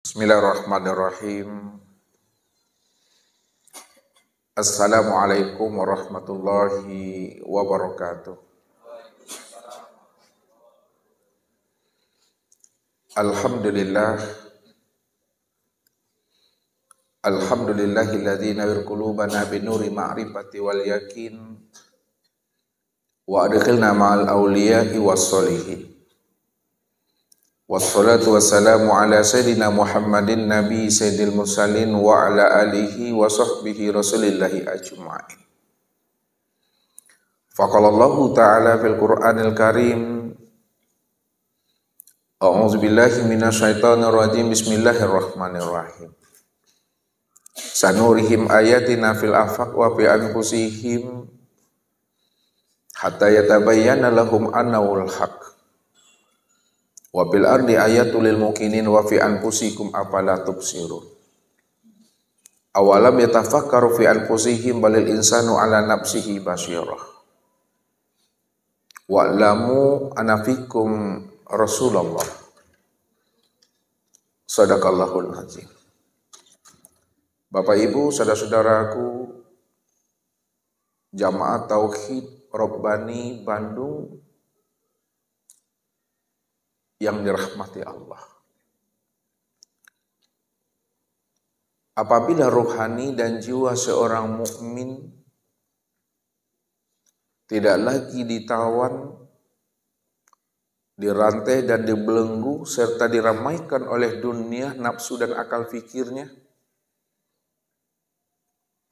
Bismillahirrahmanirrahim. Assalamualaikum warahmatullahi wabarakatuh. Alhamdulillah. Alhamdulillahilladzi nawwir qulubana binuri ma'rifati wal yakin wa adkhilna ma'al awliya'i was solihin. Wassalatu wassalamu ala sayyidina Muhammadin nabi sayyidil mursalin wa ala alihi wa sahbihi rasulillahi ajma'in. Faqalallahu ta'ala fil Qur'anil Karim. A'udzu billahi minasyaitonir rajim. Bismillahirrahmanirrahim. Sanurihim ayatina fil afaq wa fi anfusihim hatta yatabayyana lahum annahul haqq. Wa bil ardi ayatul lil muqinin wa fi anfusikum afala tubsirun. Awalam yatafakkaru fi anfusihim balil insanu ala nafsihi basyirah. Wa'lamu anna fikum Rasulullah. Shadaqallahul azim. Bapak Ibu, saudara-saudaraku, Jamaah Tauhid Rabbani Bandung yang dirahmati Allah. Apabila rohani dan jiwa seorang mukmin tidak lagi ditawan, dirantai dan dibelenggu serta diramaikan oleh dunia, nafsu dan akal fikirnya,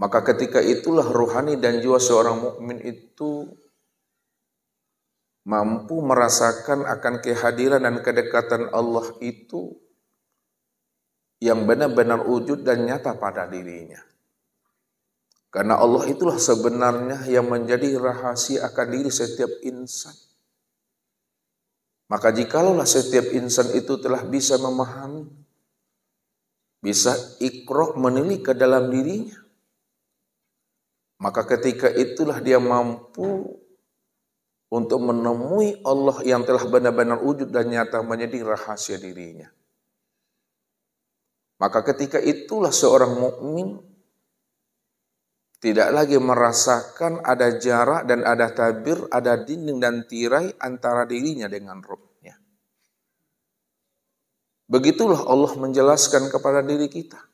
maka ketika itulah rohani dan jiwa seorang mukmin itu mampu merasakan akan kehadiran dan kedekatan Allah itu yang benar-benar wujud dan nyata pada dirinya. Karena Allah itulah sebenarnya yang menjadi rahasia akan diri setiap insan. Maka jikalaulah setiap insan itu telah bisa memahami, bisa iqra' menilik ke dalam dirinya, maka ketika itulah dia mampu untuk menemui Allah yang telah benar-benar wujud dan nyata menjadi rahasia dirinya. Maka ketika itulah seorang mukmin tidak lagi merasakan ada jarak dan ada tabir, ada dinding dan tirai antara dirinya dengan Rabb-nya. Begitulah Allah menjelaskan kepada diri kita.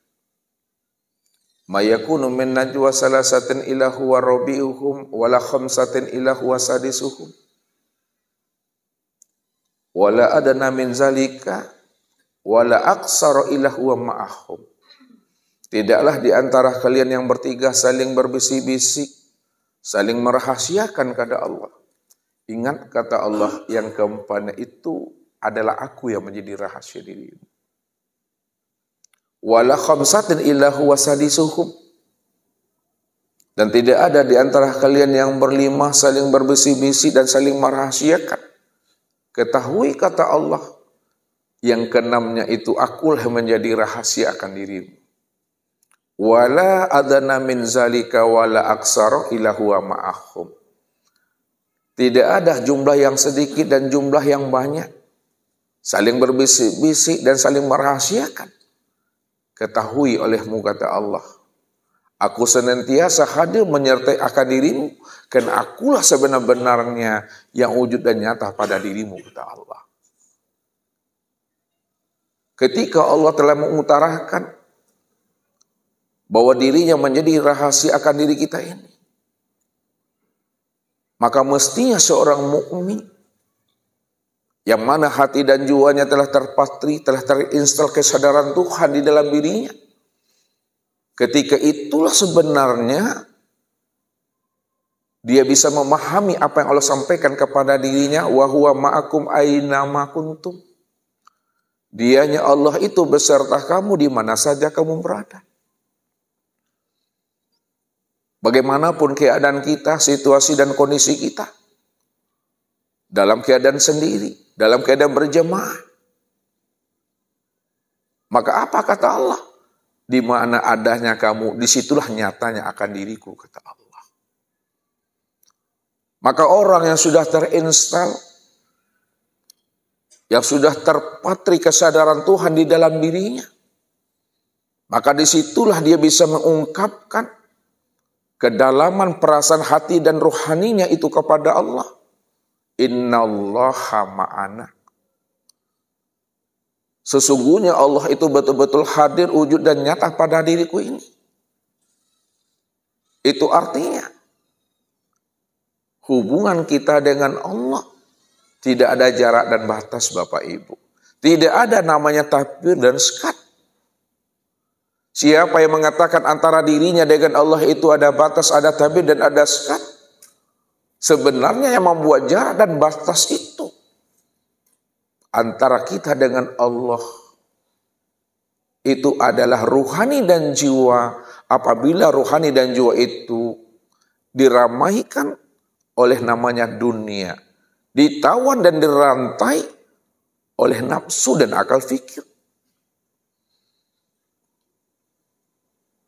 Ma yakunu min najwa salasatin illa huwa rabi'uhum wala khamsatin illa huwa sadisuhum wala adna min zalika wala aqsara illa huwa ma'ahum. Tidaklah di antara kalian yang bertiga saling berbisik-bisik, saling merahasiakan kepada Allah. Ingat kata Allah, yang keempatnya itu adalah aku yang menjadi rahasia dirimu. Wala khamsatin illa huwa sadisuhum. Dan tidak ada di antara kalian yang berlima saling berbisik-bisik dan saling merahasiakan. Ketahui kata Allah, yang keenamnya itu akulah yang menjadi rahasia akan dirimu. Wala adana min zalika wala aksara illa huwa ma'ahum. Tidak ada jumlah yang sedikit dan jumlah yang banyak saling berbisik-bisik dan saling merahasiakan. Ketahui olehmu kata Allah, aku senantiasa hadir menyertai akan dirimu, karena akulah sebenar-benarnya yang wujud dan nyata pada dirimu kata Allah. Ketika Allah telah mengutarakan bahwa dirinya menjadi rahasia akan diri kita ini, maka mestinya seorang mukmin yang mana hati dan jiwanya telah terpatri, telah terinstal kesadaran Tuhan di dalam dirinya, ketika itulah sebenarnya dia bisa memahami apa yang Allah sampaikan kepada dirinya, wa huwa ma'akum aina ma kuntum. Dianya Allah itu beserta kamu di mana saja kamu berada. Bagaimanapun keadaan kita, situasi dan kondisi kita, dalam keadaan sendiri, dalam keadaan berjemaah, maka apa kata Allah? Di mana adanya kamu, disitulah nyatanya akan diriku kata Allah. Maka orang yang sudah terinstal, yang sudah terpatri kesadaran Tuhan di dalam dirinya, Maka disitulah dia bisa mengungkapkan kedalaman perasaan hati dan rohaninya itu kepada Allah. Innallaha ma'ana. Sesungguhnya Allah itu betul-betul hadir, wujud dan nyata pada diriku ini. Itu artinya hubungan kita dengan Allah tidak ada jarak dan batas, Bapak Ibu. Tidak ada namanya takbir dan sekat. Siapa yang mengatakan antara dirinya dengan Allah itu ada batas, ada takbir dan ada sekat, sebenarnya yang membuat jarak dan batas itu antara kita dengan Allah itu adalah ruhani dan jiwa. Apabila ruhani dan jiwa itu diramaikan oleh namanya dunia, ditawan dan dirantai oleh nafsu dan akal fikir,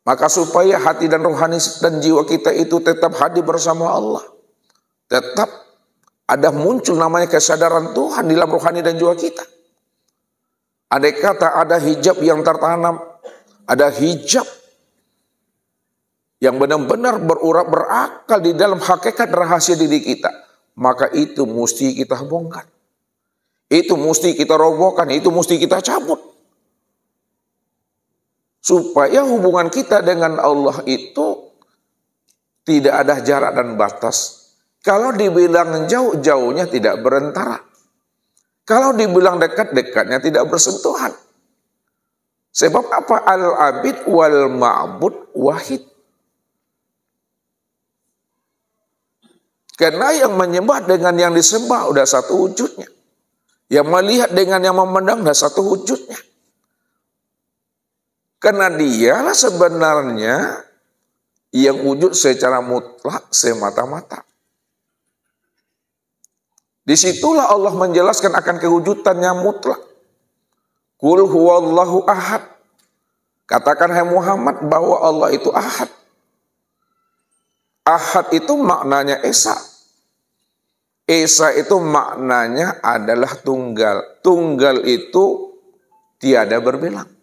maka supaya hati dan rohani dan jiwa kita itu tetap hadir bersama Allah, tetap ada muncul namanya kesadaran Tuhan di dalam rohani dan jiwa kita. Andai kata ada hijab yang tertanam, ada hijab yang benar-benar berurat berakal di dalam hakikat rahasia diri kita, maka itu mesti kita bongkar. Itu mesti kita robohkan, itu mesti kita cabut. Supaya hubungan kita dengan Allah itu tidak ada jarak dan batas. Kalau dibilang jauh, jauhnya tidak berantara. Kalau dibilang dekat, dekatnya tidak bersentuhan. Sebab apa? Al-abid wal ma'bud wahid. Karena yang menyembah dengan yang disembah udah satu wujudnya. Yang melihat dengan yang memandang udah satu wujudnya. Karena dialah sebenarnya yang wujud secara mutlak semata-mata. Disitulah Allah menjelaskan akan kewujudannya mutlak. Qul huwallahu ahad. Katakan hai Muhammad bahwa Allah itu ahad. Ahad itu maknanya esa. Esa itu maknanya adalah tunggal. Tunggal itu tiada berbilang.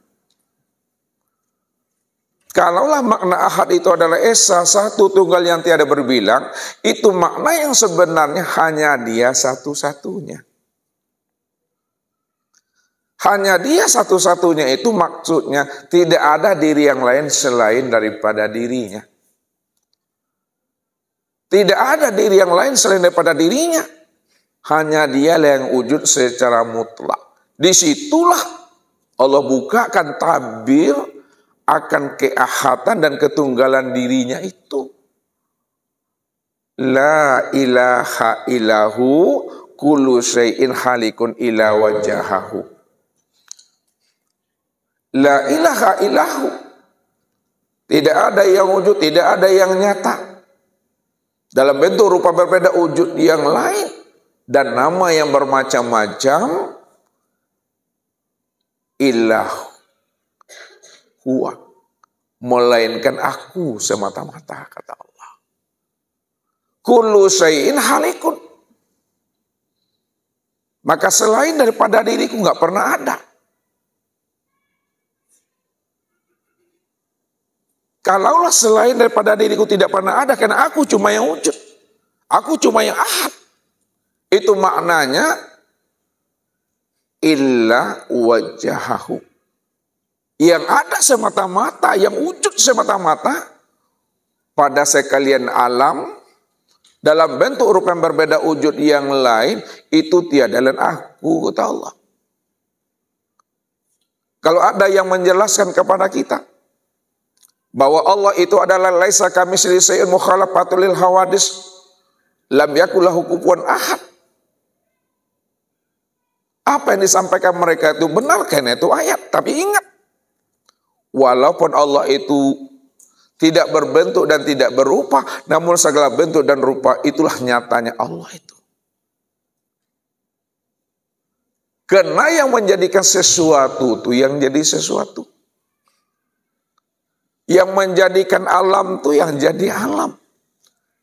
Kalaulah makna ahad itu adalah esa, satu tunggal yang tiada berbilang, itu makna yang sebenarnya hanya dia satu-satunya. Hanya dia satu-satunya itu maksudnya tidak ada diri yang lain selain daripada dirinya. Tidak ada diri yang lain selain daripada dirinya. Hanya dia yang wujud secara mutlak. Disitulah Allah bukakan tabir akan keahatan dan ketunggalan dirinya itu. La ilaha illahu kullu syai'in halikun ila wajahahu. La ilaha illahu. Tidak ada yang wujud, tidak ada yang nyata. Dalam bentuk rupa berbeda wujud yang lain dan nama yang bermacam-macam, ilah huwa, melainkan aku semata-mata, kata Allah. Kullu syai'in halikun. Maka selain daripada diriku nggak pernah ada. Kalaulah selain daripada diriku tidak pernah ada, karena aku cuma yang wujud. Aku cuma yang ahad. Itu maknanya illa wajahahu. Yang ada semata-mata, yang wujud semata-mata pada sekalian alam, dalam bentuk rupa yang berbeda wujud yang lain, itu tiada lain aku, kata Allah. Kalau ada yang menjelaskan kepada kita bahwa Allah itu adalah laisa kamitslihi syai'un mukhalafatul lil hawadis lam yakul lahu kufuwan ahad. Apa yang disampaikan mereka itu benar, karena itu ayat. Tapi ingat, walaupun Allah itu tidak berbentuk dan tidak berupa, namun segala bentuk dan rupa itulah nyatanya Allah itu. Karena yang menjadikan sesuatu itu yang jadi sesuatu. Yang menjadikan alam itu yang jadi alam.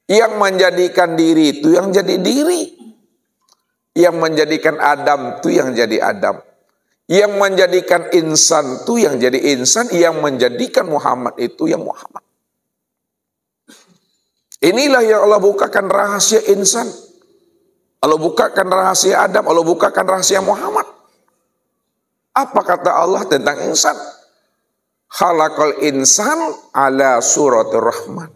Yang menjadikan diri itu yang jadi diri. Yang menjadikan Adam itu yang jadi Adam. Yang menjadikan insan itu yang jadi insan, yang menjadikan Muhammad itu yang Muhammad. Inilah yang Allah bukakan rahasia insan. Allah bukakan rahasia Adam, Allah bukakan rahasia Muhammad. Apa kata Allah tentang insan? Khalaqal insan ala suratir rahman.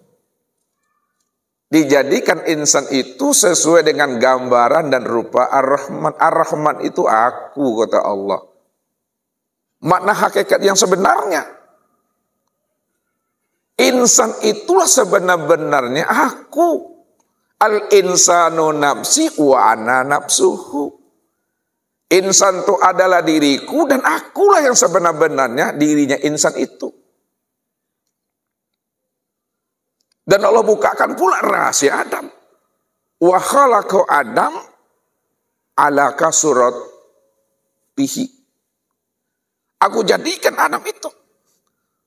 Dijadikan insan itu sesuai dengan gambaran dan rupa Ar-Rahman. Ar-Rahman itu aku, kata Allah. Makna hakikat yang sebenarnya. Insan itulah sebenar-benarnya aku. Al-insanu nafsi wa ana nafsuhu. Insan itu adalah diriku dan akulah yang sebenar-benarnya dirinya insan itu. Dan Allah bukakan pula rahasia Adam. Wa khalaqa Adam ala kasuratihi. Aku jadikan Adam itu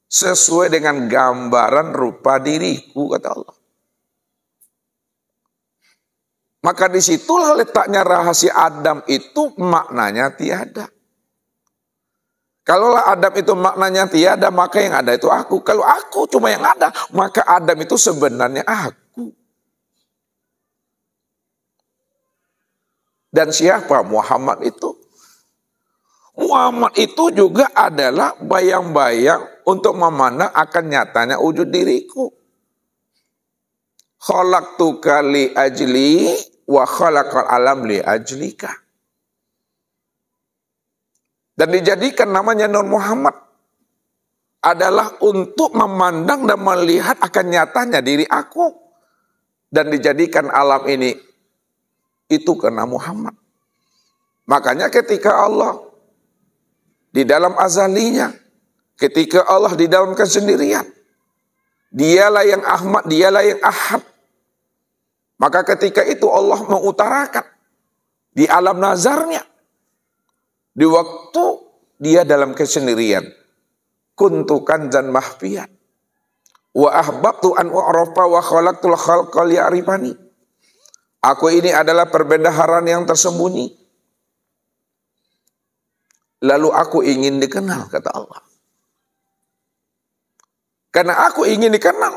sesuai dengan gambaran rupa diriku, kata Allah. Maka disitulah letaknya rahasia Adam itu maknanya tiada. Kalaulah Adam itu maknanya tiada, maka yang ada itu aku. Kalau aku cuma yang ada, maka Adam itu sebenarnya aku. Dan siapa Muhammad itu? Muhammad itu juga adalah bayang-bayang untuk memandang akan nyatanya wujud diriku. Khalaqtuka li ajli wa khalaqal alam li ajlika. Dan dijadikan namanya Nur Muhammad adalah untuk memandang dan melihat akan nyatanya diri aku. Dan dijadikan alam ini itu karena Muhammad. Makanya ketika Allah di dalam azalinya, ketika Allah di dalam kesendirian, dialah yang Ahmad, dialah yang Ahad. Maka ketika itu Allah mengutarakan di alam nazarnya, di waktu dia dalam kesendirian, kuntu kanzan mahfiyan wa ahbabtu an u'rafa wa khalaqtul khalqa liya'rifani. Aku ini adalah perbendaharaan yang tersembunyi. Lalu aku ingin dikenal, kata Allah. Karena aku ingin dikenal.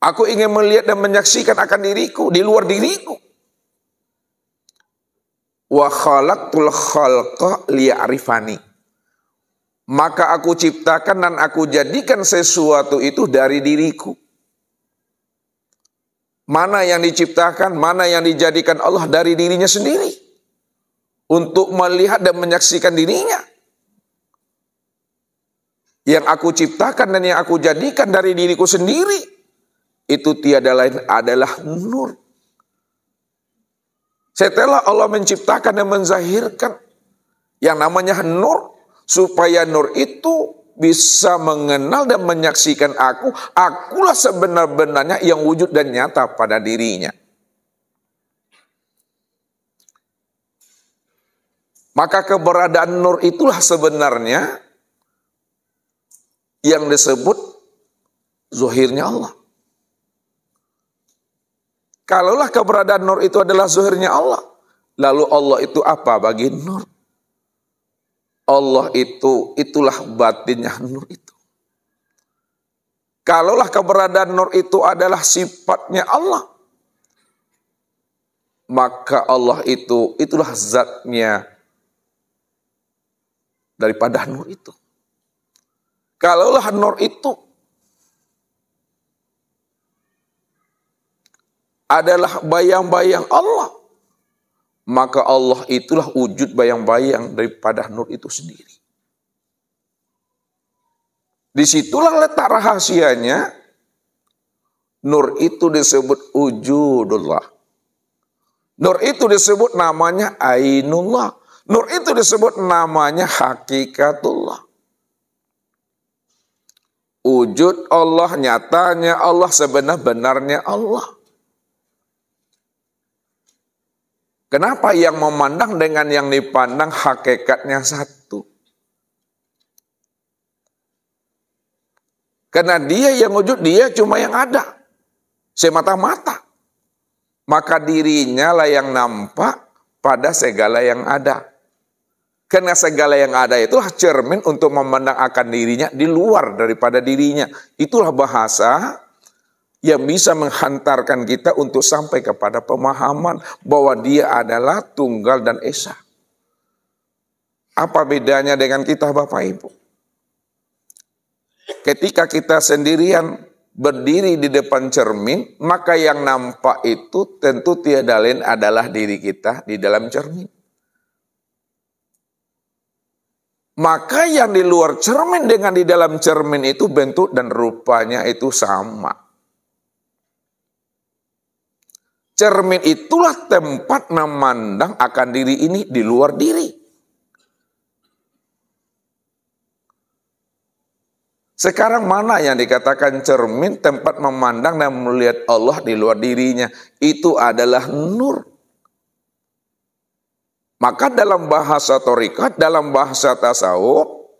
Aku ingin melihat dan menyaksikan akan diriku, di luar diriku. Wa khalaqtul khalqa liya'rifani. Maka aku ciptakan dan aku jadikan sesuatu itu dari diriku. Mana yang diciptakan, mana yang dijadikan Allah dari dirinya sendiri. Untuk melihat dan menyaksikan dirinya. Yang aku ciptakan dan yang aku jadikan dari diriku sendiri, itu tiada lain adalah nur. Setelah Allah menciptakan dan menzahirkan yang namanya nur, supaya nur itu bisa mengenal dan menyaksikan aku, akulah sebenar-benarnya yang wujud dan nyata pada dirinya. Maka keberadaan nur itulah sebenarnya yang disebut zuhirnya Allah. Kalaulah keberadaan nur itu adalah zuhirnya Allah, lalu Allah itu apa bagi nur? Allah itu, itulah batinnya nur itu. Kalaulah keberadaan nur itu adalah sifatnya Allah, maka Allah itu, itulah zatnya daripada nur itu. Kalaulah nur itu adalah bayang-bayang Allah, maka Allah itulah wujud bayang-bayang daripada nur itu sendiri. Disitulah letak rahasianya. Nur itu disebut wujudullah. Nur itu disebut namanya ainullah. Nur itu disebut namanya hakikatullah. Wujud Allah, nyatanya Allah, sebenar-benarnya Allah. Kenapa yang memandang dengan yang dipandang hakikatnya satu? Karena dia yang wujud, dia cuma yang ada. Semata-mata. Maka dirinya lah yang nampak pada segala yang ada. Karena segala yang ada itulah cermin untuk memandang akan dirinya di luar daripada dirinya. Itulah bahasa yang bisa menghantarkan kita untuk sampai kepada pemahaman bahwa dia adalah tunggal dan esa. Apa bedanya dengan kita Bapak Ibu? Ketika kita sendirian berdiri di depan cermin, maka yang nampak itu tentu tiada lain adalah diri kita di dalam cermin. Maka yang di luar cermin dengan di dalam cermin itu bentuk dan rupanya itu sama. Cermin itulah tempat memandang akan diri ini di luar diri. Sekarang mana yang dikatakan cermin, tempat memandang dan melihat Allah di luar dirinya? Itu adalah nur. Maka dalam bahasa thariqat, dalam bahasa tasawuf,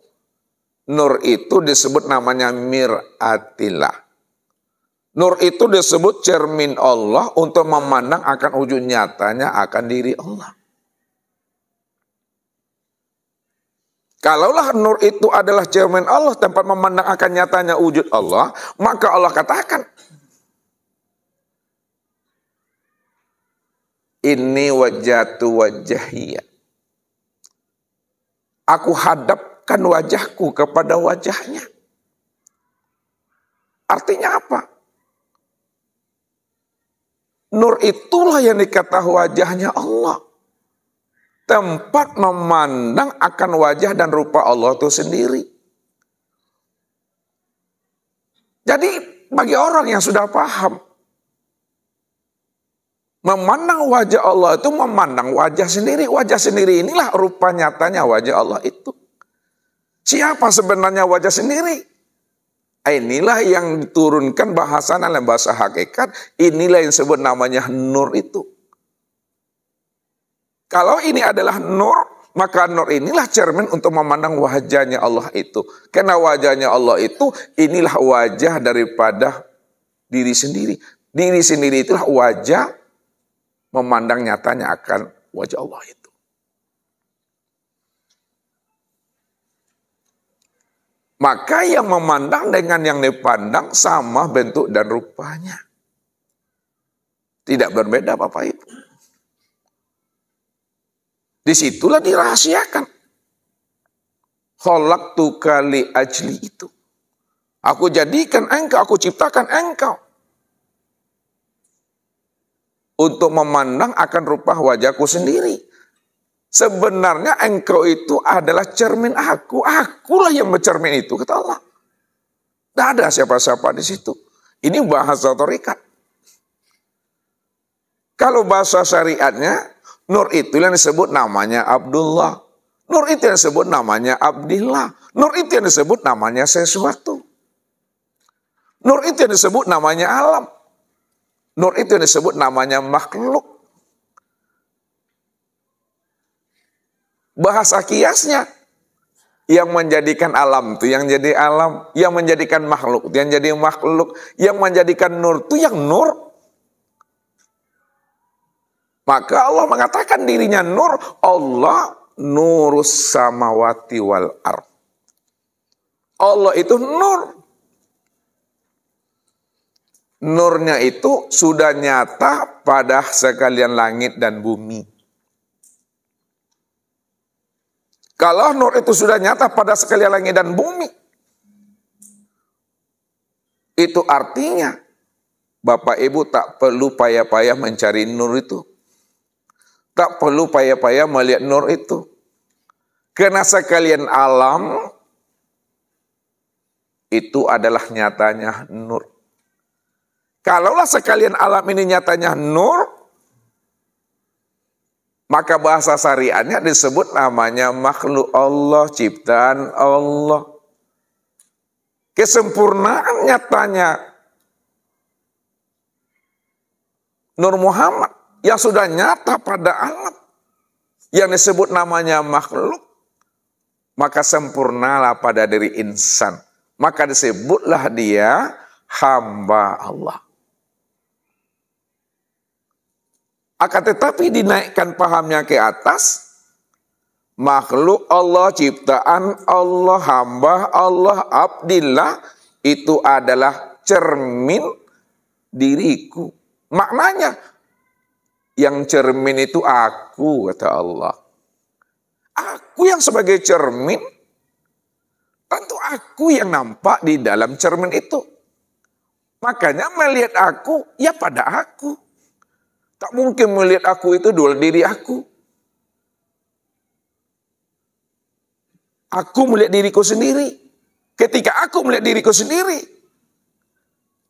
nur itu disebut namanya mir'atillah. Nur itu disebut cermin Allah untuk memandang akan wujud nyatanya akan diri Allah. Kalaulah nur itu adalah cermin Allah, tempat memandang akan nyatanya wujud Allah, maka Allah katakan, Inni wajjahtu wajhiyya. Aku hadapkan wajahku kepada wajahnya. Artinya apa? Nur itulah yang dikatakan wajahnya Allah. Tempat memandang akan wajah dan rupa Allah itu sendiri. Jadi bagi orang yang sudah paham, memandang wajah Allah itu memandang wajah sendiri. Wajah sendiri inilah rupa nyatanya wajah Allah itu. Siapa sebenarnya wajah sendiri? Inilah yang diturunkan bahasa dalam bahasa hakikat. Inilah yang disebut namanya nur itu. Kalau ini adalah nur, maka nur inilah cermin untuk memandang wajahnya Allah itu. Karena wajahnya Allah itu inilah wajah daripada diri sendiri. Diri sendiri itulah wajah memandang nyatanya akan wajah Allah itu. Maka yang memandang dengan yang dipandang sama bentuk dan rupanya. Tidak berbeda Bapak Ibu. Disitulah dirahasiakan. Khalaqtuka li ajli itu. Aku jadikan engkau, aku ciptakan engkau. Untuk memandang akan rupa wajahku sendiri. Sebenarnya engkau itu adalah cermin aku. Akulah yang bercermin itu, kata Allah. Tidak ada siapa-siapa di situ. Ini bahasa thariqat. Kalau bahasa syariatnya, nur itu yang disebut namanya Abdullah. Nur itu yang disebut namanya Abdillah. Nur itu yang disebut namanya sesuatu. Nur itu yang disebut namanya alam. Nur itu yang disebut namanya makhluk. Bahasa kiasnya, yang menjadikan alam itu yang jadi alam, yang menjadikan makhluk itu yang jadi makhluk, yang menjadikan nur itu yang nur. Maka Allah mengatakan dirinya nur, Allah nurus samawati wal ard. Allah itu nur. Nurnya itu sudah nyata pada sekalian langit dan bumi. Kalau nur itu sudah nyata pada sekalian langit dan bumi, itu artinya Bapak Ibu tak perlu payah-payah mencari nur itu. Tak perlu payah-payah melihat nur itu. Karena sekalian alam itu adalah nyatanya nur. Kalaulah sekalian alam ini nyatanya nur, maka bahasa syariatnya disebut namanya makhluk Allah, ciptaan Allah. Kesempurnaan nyatanya Nur Muhammad yang sudah nyata pada alam, yang disebut namanya makhluk, maka sempurnalah pada diri insan. Maka disebutlah dia hamba Allah. Akan tetapi dinaikkan pahamnya ke atas, makhluk Allah, ciptaan Allah, hamba Allah, abdillah, itu adalah cermin diriku. Maknanya, yang cermin itu aku, kata Allah. Aku yang sebagai cermin, tentu aku yang nampak di dalam cermin itu. Makanya melihat aku, ya pada aku. Tak mungkin melihat aku itu dua diri aku. Aku melihat diriku sendiri. Ketika aku melihat diriku sendiri,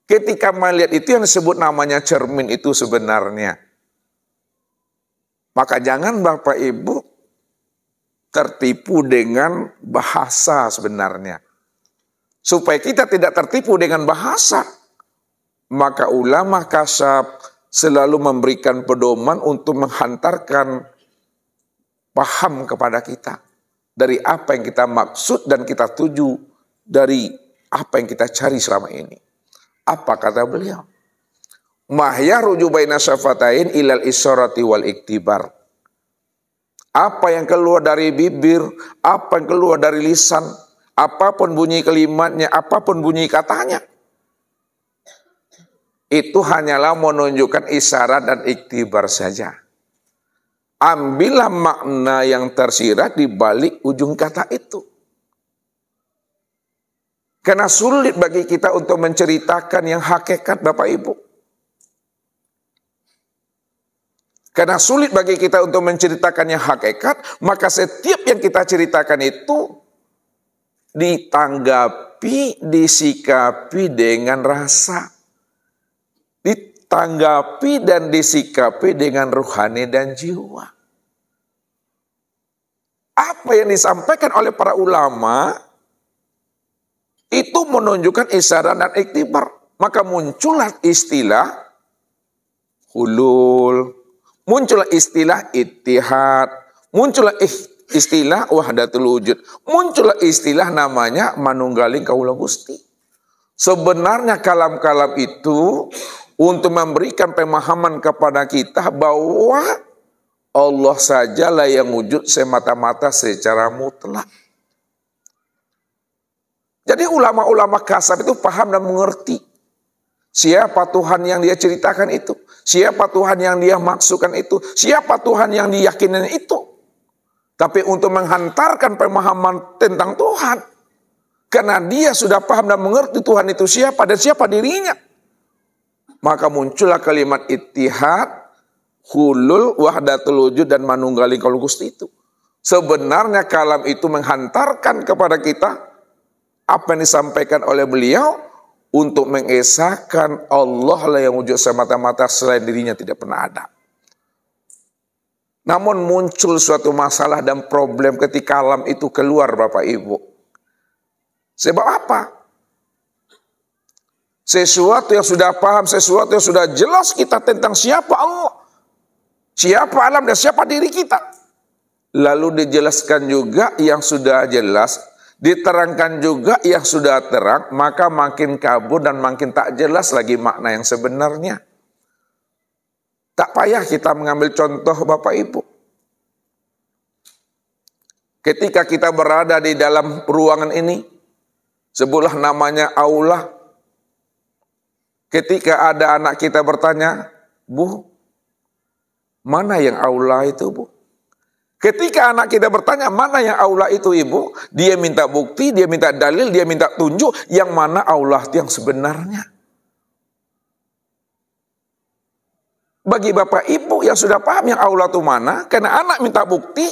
ketika melihat itu yang disebut namanya cermin itu sebenarnya. Maka jangan Bapak Ibu tertipu dengan bahasa sebenarnya. Supaya kita tidak tertipu dengan bahasa, maka ulama kasyaf selalu memberikan pedoman untuk menghantarkan paham kepada kita. Dari apa yang kita maksud dan kita tuju dari apa yang kita cari selama ini. Apa kata beliau? Mahyaruju baina syafatain ilal isyarati wal iktibar. Apa yang keluar dari bibir, apa yang keluar dari lisan, apapun bunyi kalimatnya, apapun bunyi katanya, itu hanyalah menunjukkan isyarat dan iktibar saja. Ambillah makna yang tersirat di balik ujung kata itu. Karena sulit bagi kita untuk menceritakan yang hakikat Bapak Ibu. Karena sulit bagi kita untuk menceritakan yang hakikat, maka setiap yang kita ceritakan itu ditanggapi, disikapi dengan rasa. Ditanggapi dan disikapi dengan rohani dan jiwa. Apa yang disampaikan oleh para ulama itu menunjukkan isyarat dan iktibar. Maka muncullah istilah hulul, muncullah istilah ittihad, muncullah istilah wahdatul wujud, muncullah istilah namanya manunggaling kaula Gusti. Sebenarnya kalam-kalam itu untuk memberikan pemahaman kepada kita bahwa Allah sajalah yang wujud semata-mata secara mutlak. Jadi ulama-ulama kasyaf itu paham dan mengerti siapa Tuhan yang dia ceritakan itu, siapa Tuhan yang dia maksudkan itu, siapa Tuhan yang diyakinin itu. Tapi untuk menghantarkan pemahaman tentang Tuhan, karena dia sudah paham dan mengerti Tuhan itu siapa dan siapa dirinya, maka muncullah kalimat ittihad, hulul, wahdatul wujud, dan manunggaling kaula Gusti itu. Sebenarnya kalam itu menghantarkan kepada kita apa yang disampaikan oleh beliau untuk mengesahkan Allah lah yang wujud semata-mata, selain dirinya tidak pernah ada. Namun muncul suatu masalah dan problem ketika kalam itu keluar Bapak Ibu. Sebab apa? Sesuatu yang sudah paham, sesuatu yang sudah jelas kita tentang siapa Allah, siapa alam dan siapa diri kita. Lalu dijelaskan juga yang sudah jelas, diterangkan juga yang sudah terang, maka makin kabur dan makin tak jelas lagi makna yang sebenarnya. Tak payah kita mengambil contoh Bapak Ibu. Ketika kita berada di dalam ruangan ini, sebutlah namanya aula. Ketika ada anak kita bertanya, Bu, mana yang aula itu, Bu? Ketika anak kita bertanya, mana yang aula itu, Ibu? Dia minta bukti, dia minta dalil, dia minta tunjuk yang mana aula itu yang sebenarnya. Bagi Bapak Ibu yang sudah paham yang aula itu mana, karena anak minta bukti,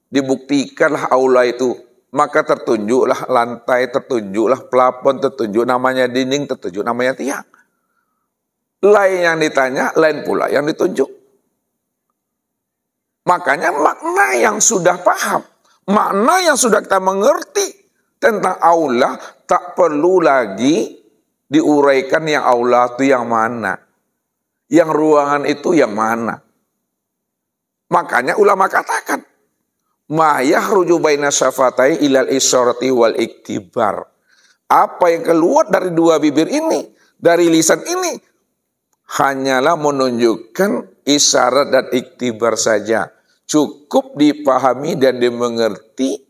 dibuktikanlah aula itu. Maka tertunjuklah lantai, tertunjuklah plafon, tertunjuk namanya dinding, tertunjuk namanya tiang. Lain yang ditanya, lain pula yang ditunjuk. Makanya makna yang sudah paham, makna yang sudah kita mengerti tentang aula, tak perlu lagi diuraikan yang aula itu yang mana, yang ruangan itu yang mana. Makanya ulama katakan, ma yahruju baina syafatai ilal isyarati wal iktibar. Apa yang keluar dari dua bibir ini, dari lisan ini, hanyalah menunjukkan isyarat dan iktibar saja. cukup dipahami dan dimengerti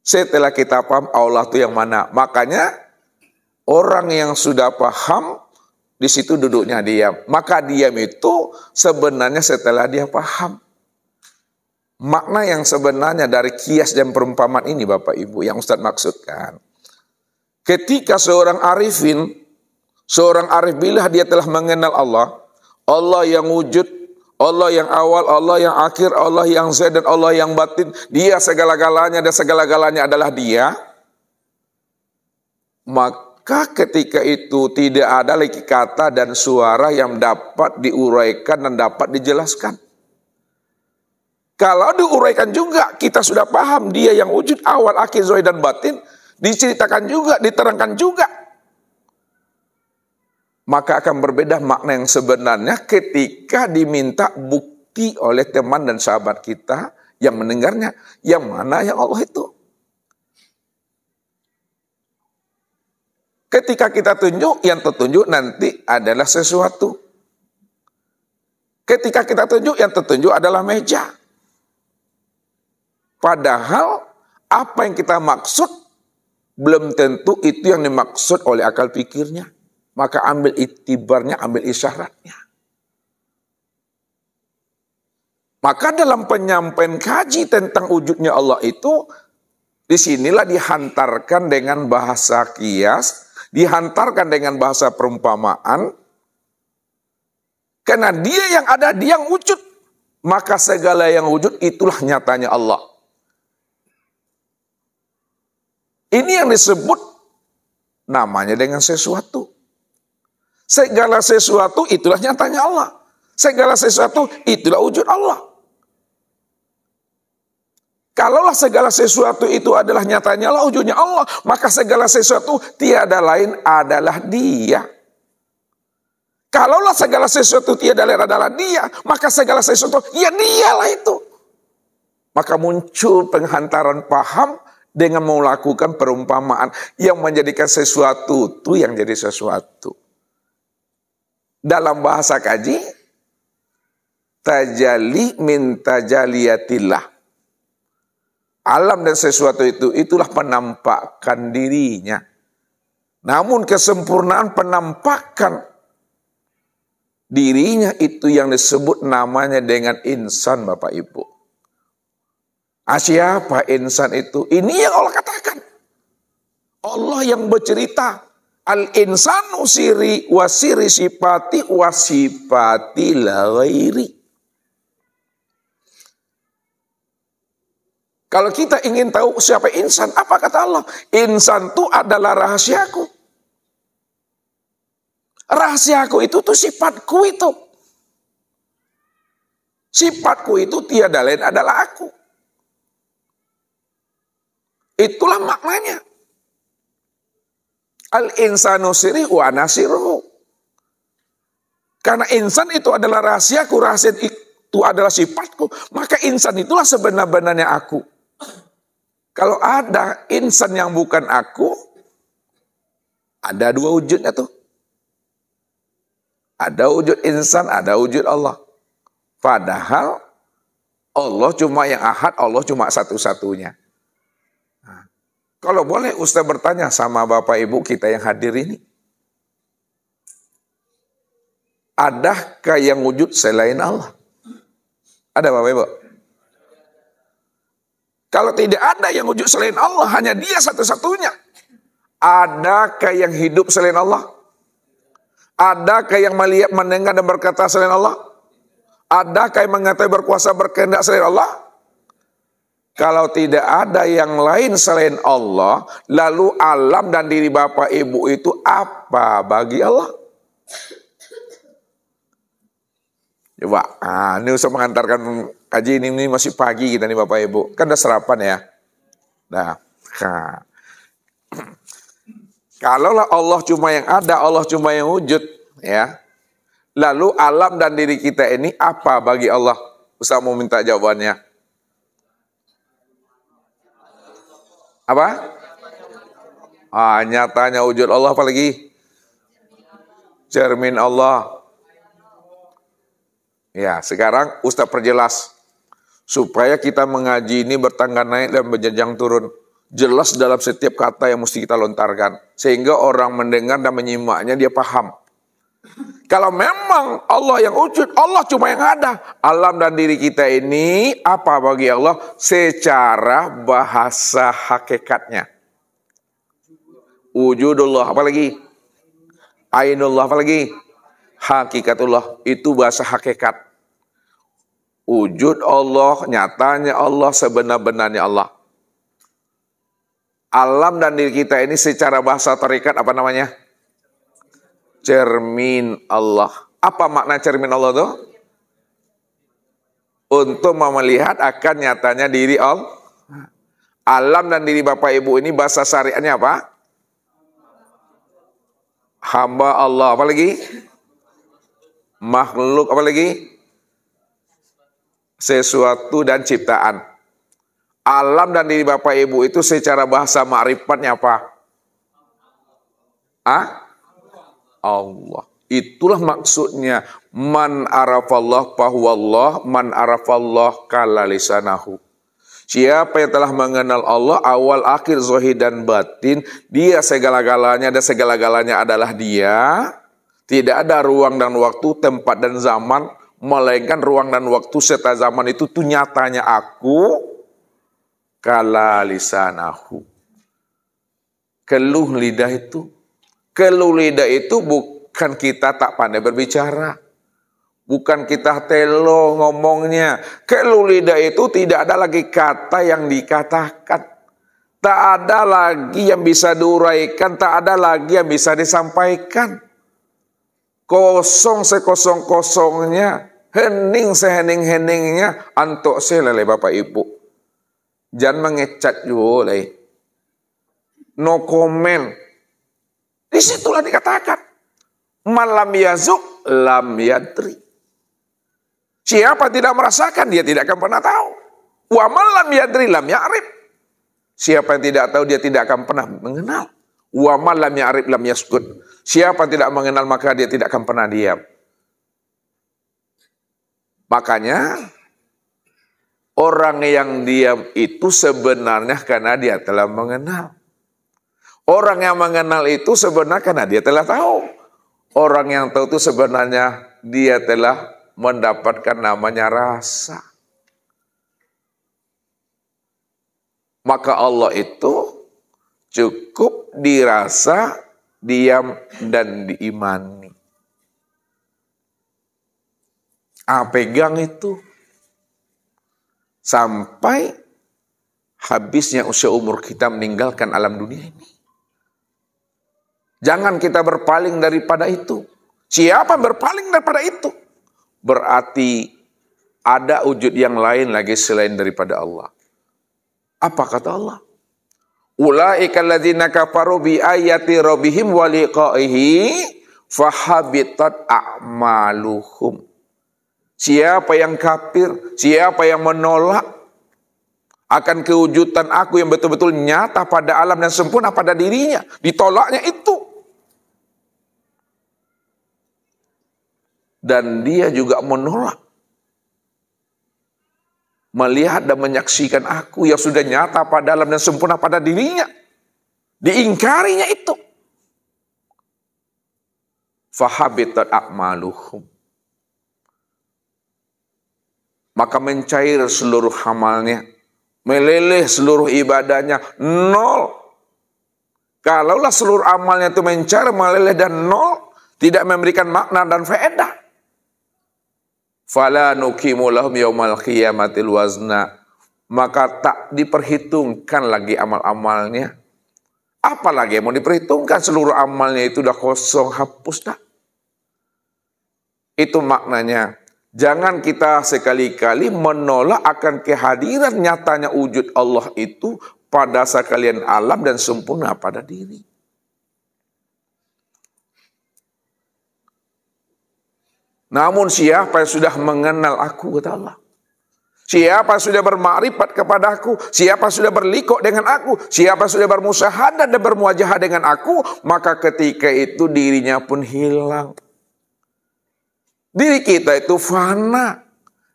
setelah kita paham Allah itu yang mana. Makanya orang yang sudah paham di situ duduknya diam. Maka diam itu sebenarnya setelah dia paham. Makna yang sebenarnya dari kias dan perumpamaan ini Bapak Ibu yang Ustadz maksudkan. Ketika seorang arif bila dia telah mengenal Allah, Allah yang wujud, Allah yang awal, Allah yang akhir, Allah yang zahir dan Allah yang batin, dia segala-galanya dan segala-galanya adalah dia. Maka ketika itu tidak ada lagi kata dan suara yang dapat diuraikan dan dapat dijelaskan. Kalau diuraikan juga, kita sudah paham dia yang wujud, awal, akhir, zahir dan batin, diceritakan juga, diterangkan juga. Maka akan berbeda makna yang sebenarnya ketika diminta bukti oleh teman dan sahabat kita yang mendengarnya. Yang mana yang Allah itu. Ketika kita tunjuk, yang tertunjuk nanti adalah sesuatu. Ketika kita tunjuk, yang tertunjuk adalah meja. Padahal apa yang kita maksud belum tentu itu yang dimaksud oleh akal pikirnya. Maka ambil iktibarnya, ambil isyaratnya. Maka dalam penyampaian kaji tentang wujudnya Allah itu, disinilah dihantarkan dengan bahasa kias, dihantarkan dengan bahasa perumpamaan, karena dia yang ada, dia yang wujud. Maka segala yang wujud itulah nyatanya Allah. Ini yang disebut namanya dengan sesuatu. Segala sesuatu itulah nyatanya Allah. Segala sesuatu itulah wujud Allah. Kalaulah segala sesuatu itu adalah nyatanya Allah, wujudnya Allah, maka segala sesuatu tiada lain adalah Dia. Kalaulah segala sesuatu tiada lain adalah Dia, maka segala sesuatu ya Dialah itu. Maka muncul penghantaran paham dengan melakukan perumpamaan yang menjadikan sesuatu itu yang jadi sesuatu. Dalam bahasa kaji, tajalli min tajaliyatillah. Alam dan sesuatu itu, itulah penampakan dirinya. Namun kesempurnaan penampakan dirinya itu yang disebut namanya dengan insan Bapak Ibu. Siapa insan itu? Ini yang Allah katakan. Allah yang bercerita. Al-insanu siri wasiri sifati wasifati la ghairi. Kalau kita ingin tahu siapa insan, apa kata Allah? Insan itu adalah rahasiaku. Rahasiaku itu tuh sifatku itu. Sifatku itu tiada lain adalah aku. Itulah maknanya. Al-insanu siri wa nasiruhu. Karena insan itu adalah rahasiaku, rahasia itu adalah sifatku, maka insan itulah sebenar-benarnya aku. Kalau ada insan yang bukan aku, ada dua wujudnya tuh. Ada wujud insan, ada wujud Allah. Padahal Allah cuma yang ahad, Allah cuma satu-satunya. Kalau boleh Ustaz bertanya sama Bapak Ibu kita yang hadir ini. Adakah yang wujud selain Allah? Ada Bapak Ibu? Kalau tidak ada yang wujud selain Allah, hanya Dia satu-satunya. Adakah yang hidup selain Allah? Adakah yang melihat, mendengar dan berkata selain Allah? Adakah yang mengetahui, berkuasa, berkehendak selain Allah? Kalau tidak ada yang lain selain Allah, lalu alam dan diri Bapak Ibu itu apa bagi Allah? Coba, ini usah mengantarkan kaji ini masih pagi kita nih Bapak Ibu. Kan udah sarapan ya. Nah. Kalaulah Allah cuma yang ada, Allah cuma yang wujud, ya. Lalu alam dan diri kita ini apa bagi Allah? Ustaz mau minta jawabannya. Apa? Nyatanya wujud Allah, apa lagi? Cermin Allah. Ya, sekarang Ustaz perjelas. supaya kita mengaji ini bertangga naik dan berjenjang turun. Jelas dalam setiap kata yang mesti kita lontarkan. Sehingga orang mendengar dan menyimaknya dia paham. Kalau memang Allah yang wujud, Allah cuma yang ada. Alam dan diri kita ini apa bagi Allah? Secara bahasa hakikatnya. Wujudullah, apa lagi? Ainullah, apa lagi? Hakikatullah, itu bahasa hakikat. Wujud Allah, nyatanya Allah, sebenar-benarnya Allah. Alam dan diri kita ini secara bahasa tarekat apa namanya? Cermin Allah. Apa makna cermin Allah itu? Untuk melihat akan nyatanya diri Allah. Alam dan diri Bapak Ibu ini bahasa syariatnya apa? Hamba Allah. Apa lagi? Makhluk. Apa lagi? Sesuatu dan ciptaan. Alam dan diri Bapak Ibu itu secara bahasa ma'rifatnya apa? Allah. Itulah maksudnya. Man arafallah fahuwallah, man arafallah kala lisanahu. Siapa yang telah mengenal Allah, awal, akhir, zahir dan batin, dia segala-galanya dan segala-galanya adalah dia. Tidak ada ruang dan waktu, tempat dan zaman, melainkan ruang dan waktu serta zaman itu tuh nyatanya aku. Kala lisanahu. Keluh lidah itu. Keluh lidah itu bukan kita tak pandai berbicara. Bukan kita telo ngomongnya. Keluh lidah itu tidak ada lagi kata yang dikatakan. Tak ada lagi yang bisa diuraikan. Tak ada lagi yang bisa disampaikan. Kosong sekosong-kosongnya. Hening sehening-heningnya. Antuk selele Bapak Ibu. Jangan mengecat juga. No comment. Disitulah dikatakan. Malam yazuk lam yadri. Siapa tidak merasakan, dia tidak akan pernah tahu. Wa malam yadri lam ya'rif. Siapa yang tidak tahu, dia tidak akan pernah mengenal. Wa malam ya'rif lam yaskut. Siapa yang tidak mengenal, maka dia tidak akan pernah diam. Makanya, orang yang diam itu sebenarnya karena dia telah mengenal. Orang yang mengenal itu sebenarnya karena dia telah tahu. Orang yang tahu itu sebenarnya dia telah mendapatkan namanya rasa. Maka Allah itu cukup dirasa, diam, dan diimani. Pegang itu. Sampai habisnya usia umur kita meninggalkan alam dunia ini. Jangan kita berpaling daripada itu. Siapa berpaling daripada itu? Berarti ada wujud yang lain lagi selain daripada Allah. Apa kata Allah? Ulaika alladzina kafaru bi ayati rabbihim wa liqa'ihi fahabitat a'maluhum. Siapa yang kafir, siapa yang menolak akan kewujudan aku yang betul-betul nyata pada alam dan sempurna pada dirinya, ditolaknya itu. Dan dia juga menolak melihat dan menyaksikan aku yang sudah nyata pada alam dan sempurna pada dirinya. Diingkarinya itu. Fahabitat a'maluhum. Maka mencair seluruh amalnya. Meleleh seluruh ibadahnya. Nol. Kalaulah seluruh amalnya itu mencair, meleleh dan nol. Tidak memberikan makna dan faedah. Fala nuqimu lahum yaumal qiyamatil wazna. Maka tak diperhitungkan lagi amal-amalnya. Apalagi yang mau diperhitungkan, seluruh amalnya itu udah kosong, hapus dah. Itu maknanya. Jangan kita sekali-kali menolak akan kehadiran nyatanya wujud Allah itu pada sekalian alam dan sempurna pada diri. Namun siapa yang sudah mengenal aku, kata Allah. Siapa yang sudah bermakrifat kepada aku, siapa yang sudah berlikok dengan aku, siapa yang sudah bermusyahadah dan bermuajahah dengan aku, maka ketika itu dirinya pun hilang. Diri kita itu fana.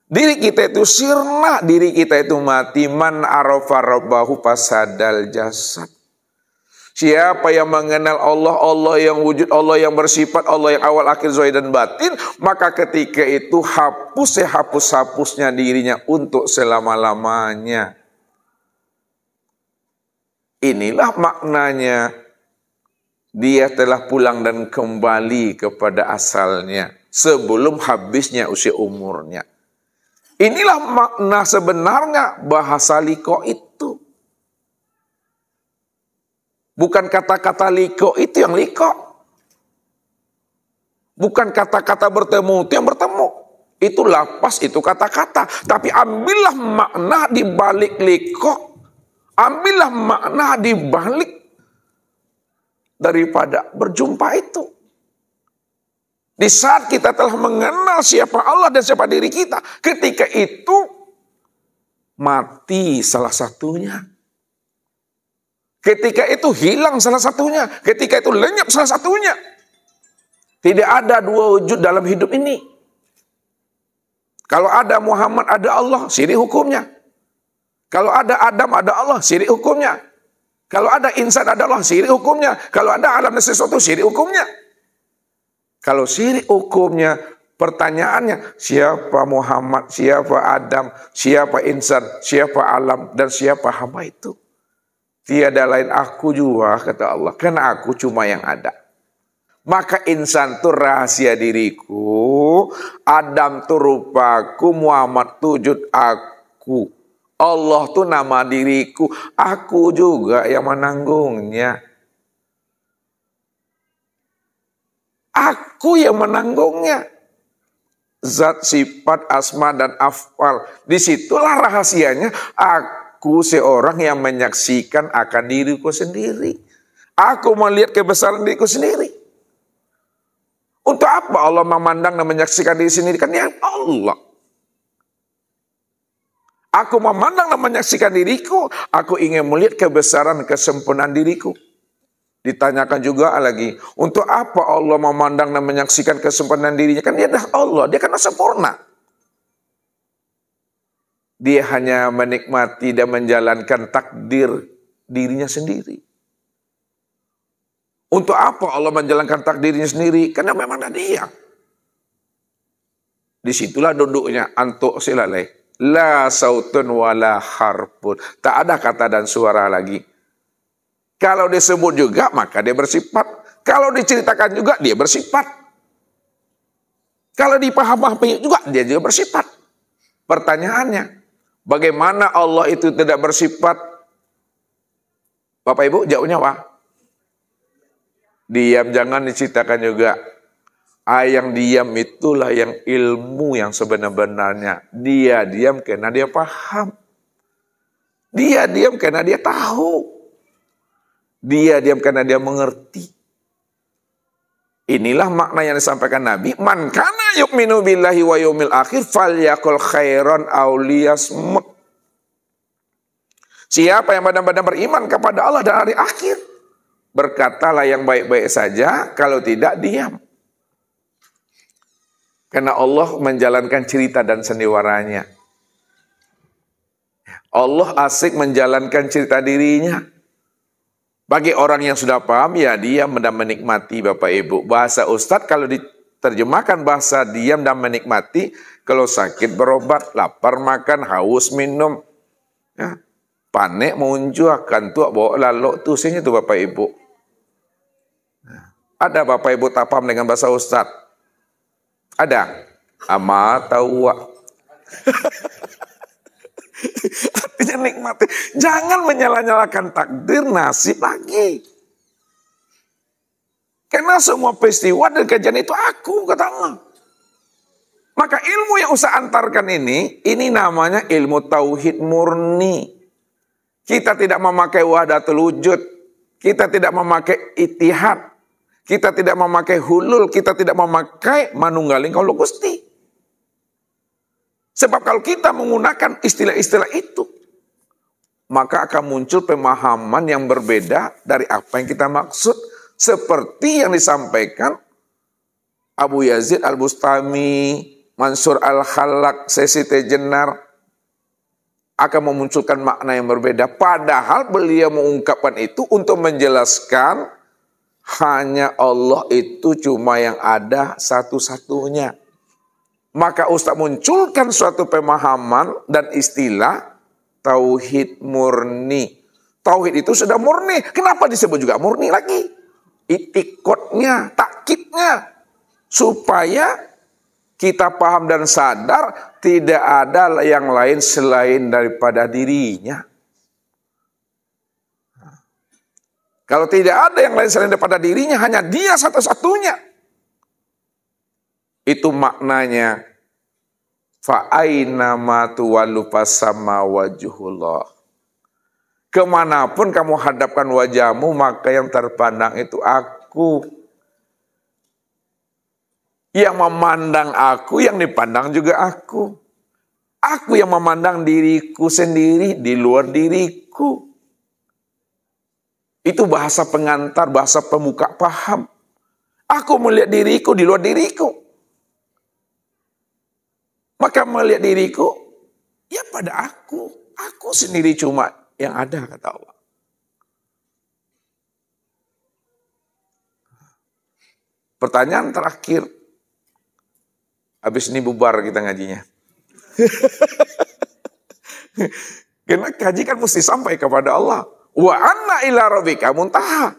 Diri kita itu sirna, diri kita itu mati. Man arafa rabbahu fasadal jasad. Siapa yang mengenal Allah, Allah yang wujud, Allah yang bersifat, Allah yang awal, akhir, zahir dan batin, maka ketika itu hapus-hapusnya dirinya untuk selama-lamanya. Inilah maknanya dia telah pulang dan kembali kepada asalnya sebelum habisnya usia umurnya. Inilah makna sebenarnya bahasa liko itu. Bukan kata-kata liko itu yang liko. Bukan kata-kata bertemu itu yang bertemu. Itu lapas, itu kata-kata. Tapi ambillah makna di balik liko. Ambillah makna di balik daripada berjumpa itu. Di saat kita telah mengenal siapa Allah dan siapa diri kita, ketika itu mati salah satunya. Ketika itu hilang salah satunya. Ketika itu lenyap salah satunya. Tidak ada dua wujud dalam hidup ini. Kalau ada Muhammad, ada Allah, syirik hukumnya. Kalau ada Adam, ada Allah, syirik hukumnya. Kalau ada insan, ada Allah, syirik hukumnya. Kalau ada alam dan sesuatu, syirik hukumnya. Kalau syirik hukumnya, pertanyaannya, siapa Muhammad, siapa Adam, siapa insan, siapa alam, dan siapa hamba itu? Tiada lain aku juga, kata Allah. Karena aku cuma yang ada. Maka insan itu rahasia diriku, Adam itu rupaku, Muhammad itu wujud aku. Allah itu nama diriku, aku juga yang menanggungnya. Aku yang menanggungnya. Zat, sifat, asma, dan afal. Disitulah rahasianya. Aku seorang yang menyaksikan akan diriku sendiri. Aku melihat kebesaran diriku sendiri. Untuk apa Allah memandang dan menyaksikan diri sendiri? Kan yang Allah. Aku memandang dan menyaksikan diriku. Aku ingin melihat kebesaran kesempurnaan diriku. Ditanyakan juga lagi, untuk apa Allah memandang dan menyaksikan kesempurnaan dirinya? Kan dia adalah Allah, dia kan sempurna. Dia hanya menikmati dan menjalankan takdir dirinya sendiri. Untuk apa Allah menjalankan takdirnya sendiri? Karena memang ada dia. Disitulah duduknya antuk silalai. La sautun wala harpun. Tak ada kata dan suara lagi. Kalau disebut juga, maka dia bersifat. Kalau diceritakan juga, dia bersifat. Kalau dipahami juga, dia juga bersifat. Pertanyaannya, bagaimana Allah itu tidak bersifat? Bapak Ibu, jawabnya apa? Diam, jangan diceritakan juga. Yang diam itulah yang ilmu yang sebenar-benarnya. Dia diam karena dia paham. Dia diam karena dia tahu. Dia diam karena dia mengerti. Inilah makna yang disampaikan Nabi. Man kana yu'minu billahi wa yaumil akhir falyaqul khairan aw liyasmut. Siapa yang benar-benar beriman kepada Allah dan hari akhir, berkatalah yang baik-baik saja, kalau tidak diam. Karena Allah menjalankan cerita dan sandiwaranya. Allah asik menjalankan cerita dirinya. Bagi orang yang sudah paham, ya diam dan menikmati Bapak Ibu. Bahasa Ustadz kalau diterjemahkan bahasa diam dan menikmati, kalau sakit berobat, lapar makan, haus minum, ya, panik munjuk, kantuk bawa lalu, tuh sini tuh Bapak Ibu. Ada Bapak Ibu tak paham dengan bahasa Ustadz? Ada? Ama tahu. Artinya nikmati. Jangan menyala-nyalakan takdir nasib lagi. Karena semua peristiwa dan kejadian itu aku, kata Allah. Maka ilmu yang usah antarkan ini namanya ilmu tauhid murni. Kita tidak memakai wahdatul wujud. Kita tidak memakai itihad. Kita tidak memakai hulul. Kita tidak memakai manunggaling kaula Gusti. Sebab kalau kita menggunakan istilah-istilah itu, maka akan muncul pemahaman yang berbeda dari apa yang kita maksud. Seperti yang disampaikan Abu Yazid Al-Bustami Mansur Al-Khalaq, Sesi Tejenar akan memunculkan makna yang berbeda. Padahal beliau mengungkapkan itu untuk menjelaskan hanya Allah itu cuma yang ada satu-satunya. Maka Ustaz munculkan suatu pemahaman dan istilah tauhid murni. Tauhid itu sudah murni. Kenapa disebut juga murni lagi? Itikotnya, takkidnya. Supaya kita paham dan sadar tidak ada yang lain selain daripada dirinya. Kalau tidak ada yang lain selain daripada dirinya, hanya dia satu-satunya. Itu maknanya. Fa'aina ma tuwallu fasamma wajhullah. Kemanapun kamu hadapkan wajahmu, maka yang terpandang itu aku. Yang memandang aku, yang dipandang juga aku. Aku yang memandang diriku sendiri di luar diriku. Itu bahasa pengantar, bahasa pemuka paham. Aku melihat diriku di luar diriku. Maka melihat diriku, ya pada aku. Aku sendiri cuma yang ada, kata Allah. Pertanyaan terakhir. Habis ini bubar kita ngajinya. Karena kaji kan mesti sampai kepada Allah. Wa anna ila rabbika muntaha.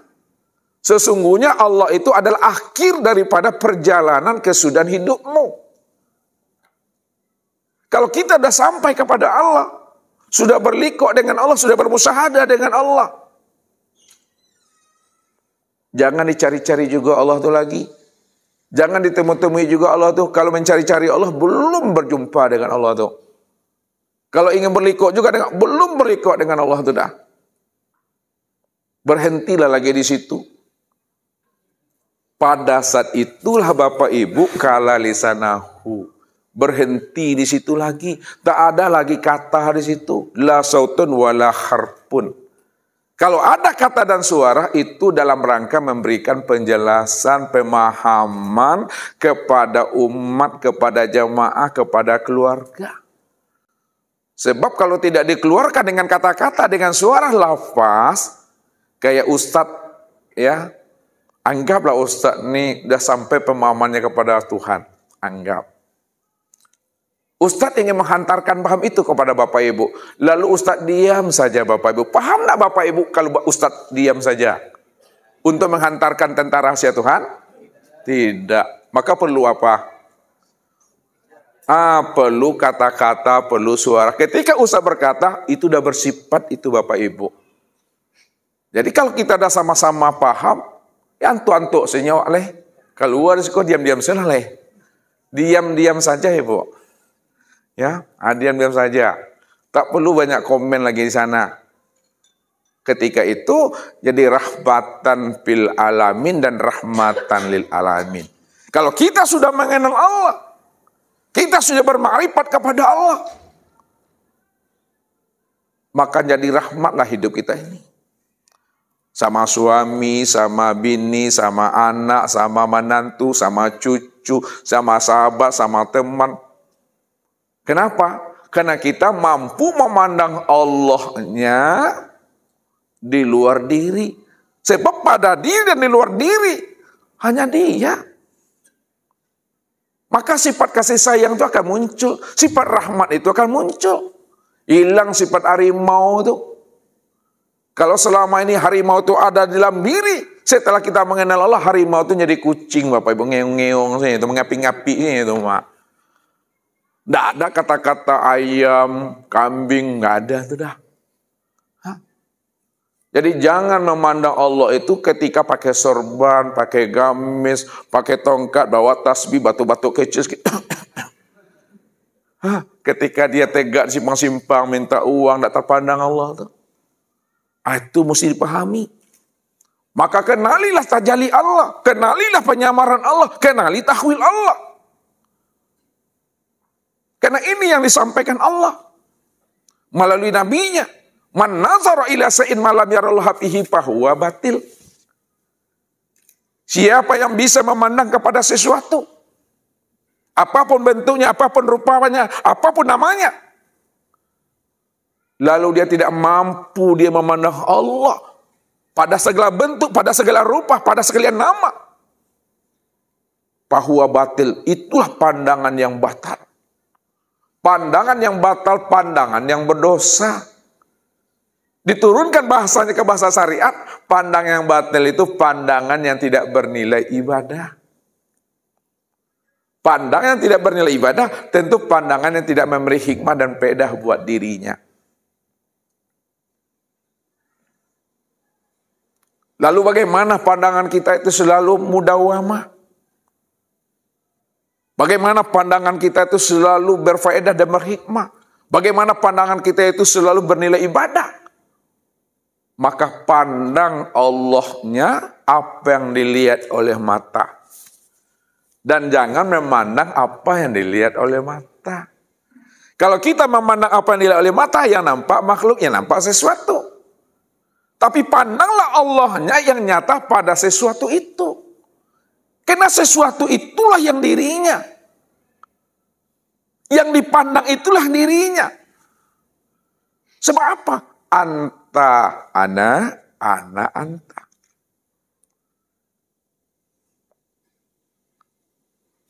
Sesungguhnya Allah itu adalah akhir daripada perjalanan kesudahan hidupmu. Kalau kita sudah sampai kepada Allah, sudah berlikok dengan Allah, sudah bermusyahadah dengan Allah, jangan dicari-cari juga Allah itu lagi. Jangan ditemu-temui juga Allah tuh. Kalau mencari-cari Allah, belum berjumpa dengan Allah tuh. Kalau ingin berlikok juga belum berlikok dengan Allah tuh dah. Berhentilah lagi di situ. Pada saat itulah Bapak Ibu kala lisanahu. Berhenti di situ lagi. Tak ada lagi kata di situ. La sautun wala harpun. Kalau ada kata dan suara, itu dalam rangka memberikan penjelasan, pemahaman kepada umat, kepada jamaah, kepada keluarga. Sebab kalau tidak dikeluarkan dengan kata-kata, dengan suara lafaz, kayak ustadz, ya, anggaplah ustadz ini sudah sampai pemahamannya kepada Tuhan. Anggap. Ustadz ingin menghantarkan paham itu kepada Bapak Ibu. Lalu Ustadz diam saja Bapak Ibu. Paham tak Bapak Ibu kalau Ustadz diam saja? Untuk menghantarkan tentang rahasia Tuhan? Tidak. Maka perlu apa? Perlu kata-kata, perlu suara. Ketika Ustadz berkata, itu sudah bersifat itu Bapak Ibu. Jadi kalau kita sudah sama-sama paham, ya antuk-antuk senyawa leh. Keluar kok diam-diam saja leh. Diam-diam saja Ibu. Ya, diam-diam saja. Tak perlu banyak komen lagi di sana. Ketika itu jadi rahmatan fil alamin dan rahmatan lil alamin. Kalau kita sudah mengenal Allah, kita sudah bermakrifat kepada Allah, maka jadi rahmatlah hidup kita ini. Sama suami, sama bini, sama anak, sama menantu, sama cucu, sama sahabat, sama teman. Kenapa? Karena kita mampu memandang Allahnya di luar diri. Sebab pada diri dan di luar diri hanya Dia. Maka sifat kasih sayang itu akan muncul. Sifat rahmat itu akan muncul. Hilang sifat harimau itu. Kalau selama ini harimau itu ada di dalam diri, setelah kita mengenal Allah, harimau itu jadi kucing Bapak Ibu, ngeong-ngeong itu, mengapi-ngapi itu Mak. Tidak ada kata-kata ayam, kambing, nggak ada itu dah. Jadi jangan memandang Allah itu ketika pakai sorban, pakai gamis, pakai tongkat, bawa tasbih, batu-batu kecil. Ketika dia tegak simpang-simpang minta uang, tidak terpandang Allah tuh. Itu mesti dipahami. Maka kenalilah tajalli Allah, kenalilah penyamaran Allah, kenali tahwil Allah. Karena ini yang disampaikan Allah melalui nabinya. Man nazara ila sa'in ma lam yarallahu fihi fahuwa batil. Siapa yang bisa memandang kepada sesuatu Apapun bentuknya, apapun rupanya, apapun namanya. Lalu dia tidak mampu dia memandang Allah pada segala bentuk, pada segala rupa, pada segala nama. Fahuwa batil, itulah pandangan yang batal. Pandangan yang batal, pandangan yang berdosa. Diturunkan bahasanya ke bahasa syariat, pandangan yang batil itu pandangan yang tidak bernilai ibadah. Pandangan yang tidak bernilai ibadah, tentu pandangan yang tidak memberi hikmah dan faedah buat dirinya. Lalu bagaimana pandangan kita itu selalu mudawamah? Bagaimana pandangan kita itu selalu berfaedah dan berhikmah? Bagaimana pandangan kita itu selalu bernilai ibadah? Maka pandang Allahnya apa yang dilihat oleh mata. Dan jangan memandang apa yang dilihat oleh mata. Kalau kita memandang apa yang dilihat oleh mata, yang nampak makhluk, yang nampak sesuatu. Tapi pandanglah Allahnya yang nyata pada sesuatu itu. Karena sesuatu itulah yang dirinya. Yang dipandang itulah dirinya. Sebab apa? Anta, ana anta.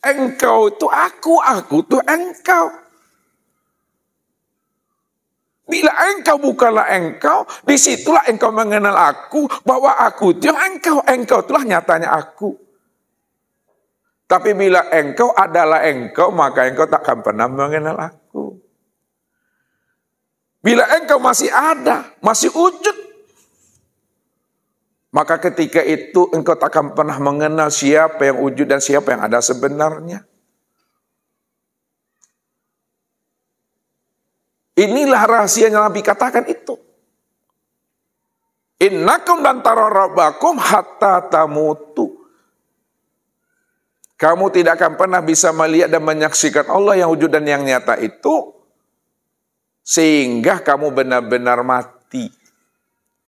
Engkau itu aku itu engkau. Bila engkau bukanlah engkau, disitulah engkau mengenal aku, bahwa aku itu yang engkau itulah nyatanya aku. Tapi bila engkau adalah engkau, maka engkau tak akan pernah mengenal aku. Bila engkau masih ada, masih wujud, maka ketika itu engkau tak akan pernah mengenal siapa yang wujud dan siapa yang ada sebenarnya. Inilah rahasia yang Nabi katakan itu. Innakum lan tara rabbakum hatta tamutu. Kamu tidak akan pernah bisa melihat dan menyaksikan Allah yang wujud dan yang nyata itu sehingga kamu benar-benar mati.